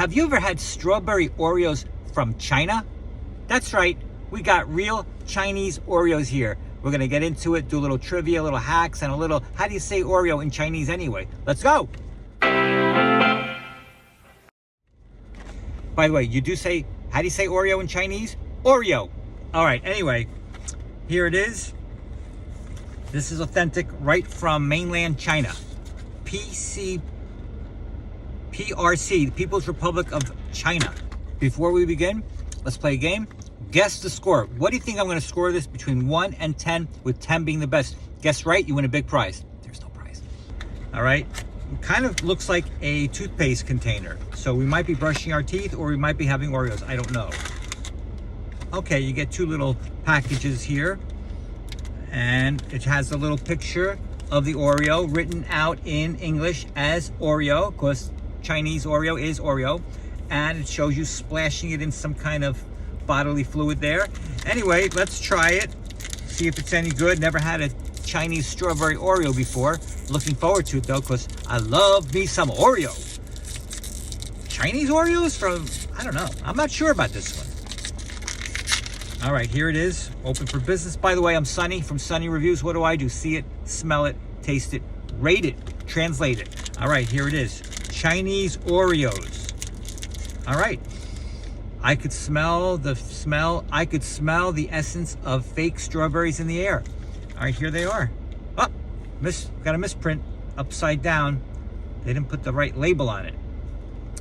Have you ever had strawberry Oreos from China? That's right, we got real Chinese Oreos here. We're gonna get into it, do a little trivia, a little hacks, and a little, how do you say Oreo in Chinese anyway? Let's go. By the way, you do say, how do you say Oreo in Chinese? Oreo. All right, anyway, here it is. This is authentic, right from mainland China. PRC, the People's Republic of China. Before we begin, let's play a game. Guess the score. What do you think I'm gonna score this between 1 and 10, with 10 being the best? Guess right, you win a big prize. There's no prize. All right, it kind of looks like a toothpaste container. So we might be brushing our teeth or we might be having Oreos, I don't know. Okay, you get two little packages here. And it has a little picture of the Oreo written out in English as Oreo. Of course, Chinese Oreo is Oreo. And it shows you splashing it in some kind of bodily fluid there. Anyway, let's try it. See if it's any good. Never had a Chinese strawberry Oreo before. Looking forward to it though, because I love me some Oreo. Chinese Oreos from, I don't know. I'm not sure about this one. All right, here it is, open for business. By the way, I'm Sunny from Sunny Reviews. What do? See it, smell it, taste it, rate it, translate it. All right, here it is, Chinese Oreos. All right, I could smell the essence of fake strawberries in the air. All right, here they are. Oh, got a misprint, upside down. They didn't put the right label on it.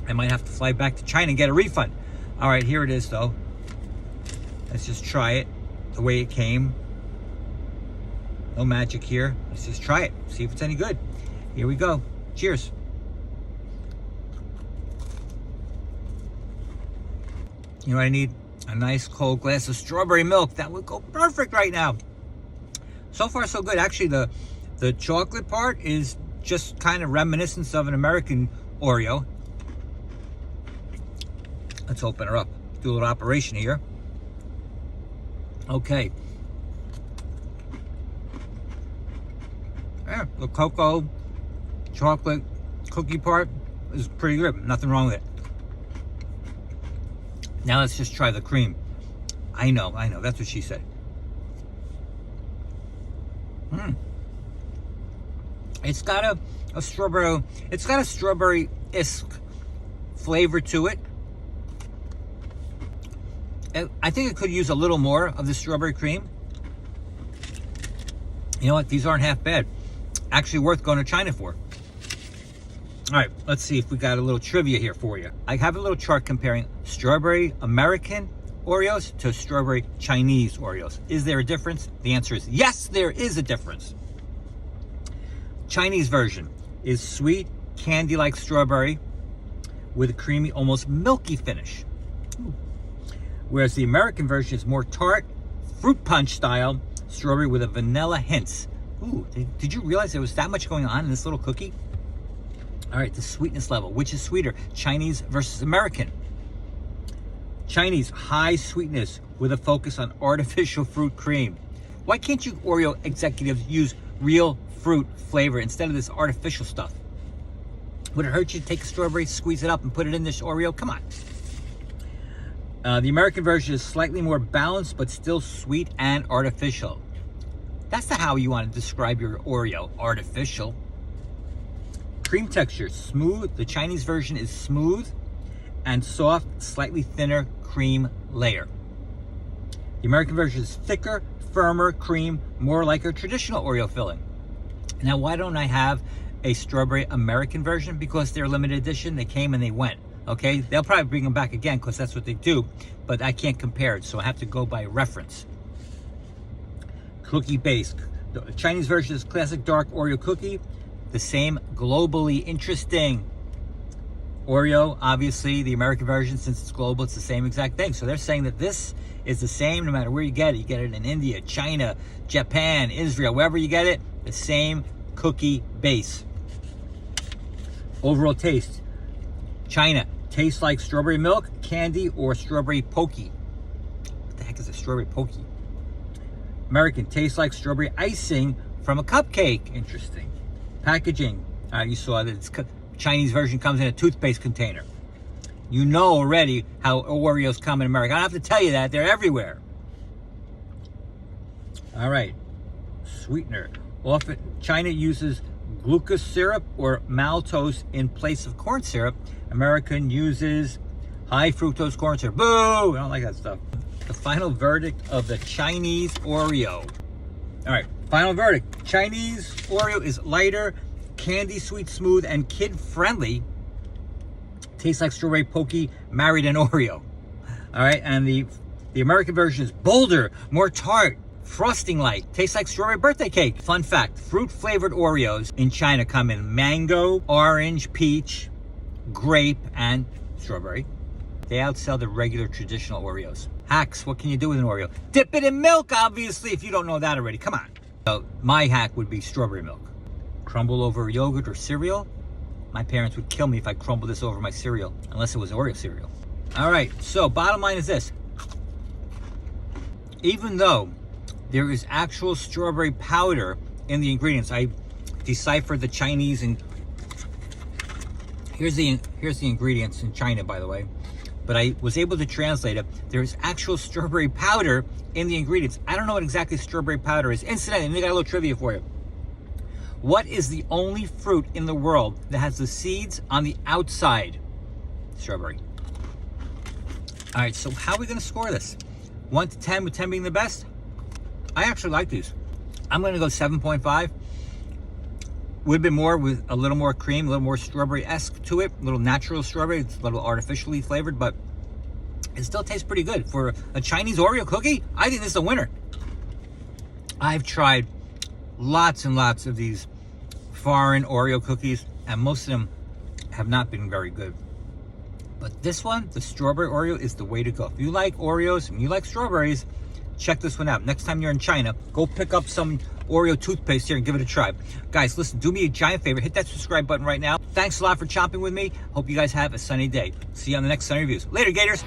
I might have to fly back to China and get a refund. All right, here it is though. Let's just try it the way it came. No magic here. Let's just try it. See if it's any good. Here we go. Cheers. You know what I need? A nice cold glass of strawberry milk. That would go perfect right now. So far so good. Actually, the chocolate part is just kind of reminiscent of an American Oreo. Let's open her up. Do a little operation here. Okay. Yeah, the cocoa, chocolate, cookie part is pretty good. Nothing wrong with it. Now let's just try the cream. I know. That's what she said. It's got a strawberry. It's got a strawberry-esque flavor to it. I think it could use a little more of the strawberry cream. You know what? These aren't half bad. Actually worth going to China for. All right, let's see if we got a little trivia here for you. I have a little chart comparing strawberry American Oreos to strawberry Chinese Oreos. Is there a difference? The answer is yes, there is a difference. Chinese version is sweet, candy-like strawberry with a creamy, almost milky finish. Ooh. Whereas the American version is more tart, fruit punch style strawberry with a vanilla hints. Ooh, did you realize there was that much going on in this little cookie? All right, the sweetness level, which is sweeter, Chinese versus American? Chinese, high sweetness with a focus on artificial fruit cream. Why can't you Oreo executives use real fruit flavor instead of this artificial stuff? Would it hurt you to take a strawberry, squeeze it up, and put it in this Oreo? Come on. The American version is slightly more balanced, but still sweet and artificial. That's not how you want to describe your Oreo, artificial. Cream texture, smooth. The Chinese version is smooth and soft, slightly thinner cream layer. The American version is thicker, firmer cream, more like a traditional Oreo filling. Now, why don't I have a strawberry American version? Because they're limited edition, they came and they went. Okay, they'll probably bring them back again because that's what they do, but I can't compare it, so I have to go by reference. Cookie base. The Chinese version is classic dark Oreo cookie, the same, globally interesting. Oreo, obviously, the American version, since it's global, it's the same exact thing. So they're saying that this is the same no matter where you get it. You get it in India, China, Japan, Israel, wherever you get it, the same cookie base. Overall taste. China, tastes like strawberry milk, candy, or strawberry pokey. What the heck is a strawberry pokey? American, tastes like strawberry icing from a cupcake. Interesting. Packaging, you saw that it's Chinese version comes in a toothpaste container. You know already how Oreos come in America. I don't have to tell you that. They're everywhere. All right. Sweetener. Often China uses glucose syrup or maltose in place of corn syrup. American uses high fructose corn syrup. Boo! I don't like that stuff. The final verdict of the Chinese Oreo. All right. Final verdict. Chinese Oreo is lighter, candy sweet, smooth, and kid-friendly. Tastes like strawberry pokey married an Oreo. All right, and the American version is bolder, more tart, frosting-like. Tastes like strawberry birthday cake. Fun fact, fruit-flavored Oreos in China come in mango, orange, peach, grape, and strawberry. They outsell the regular traditional Oreos. Hacks, what can you do with an Oreo? Dip it in milk, obviously, if you don't know that already. Come on. So my hack would be strawberry milk. Crumble over yogurt or cereal. My parents would kill me if I crumbled this over my cereal, unless it was Oreo cereal. All right, so bottom line is this. Even though there is actual strawberry powder in the ingredients, I deciphered the Chinese, and here's the ingredients in China, by the way, but I was able to translate it. There is actual strawberry powder in the ingredients. I don't know what exactly strawberry powder is. Incidentally, let me get a little trivia for you. What is the only fruit in the world that has the seeds on the outside? Strawberry. All right, so how are we going to score this? 1 to 10, with 10 being the best? I actually like these. I'm going to go 7.5. Would have been more with a little more cream, a little more strawberry-esque to it, a little natural strawberry. It's a little artificially flavored, but it still tastes pretty good. For a Chinese Oreo cookie, I think this is a winner. I've tried lots and lots of these foreign Oreo cookies, and most of them have not been very good. But this one, the strawberry Oreo, is the way to go. If you like Oreos and you like strawberries, check this one out. Next time you're in China, go pick up some Oreo toothpaste here and give it a try. Guys, listen, do me a giant favor. Hit that subscribe button right now. Thanks a lot for chopping with me. Hope you guys have a sunny day. See you on the next Sunny Reviews. Later, Gators.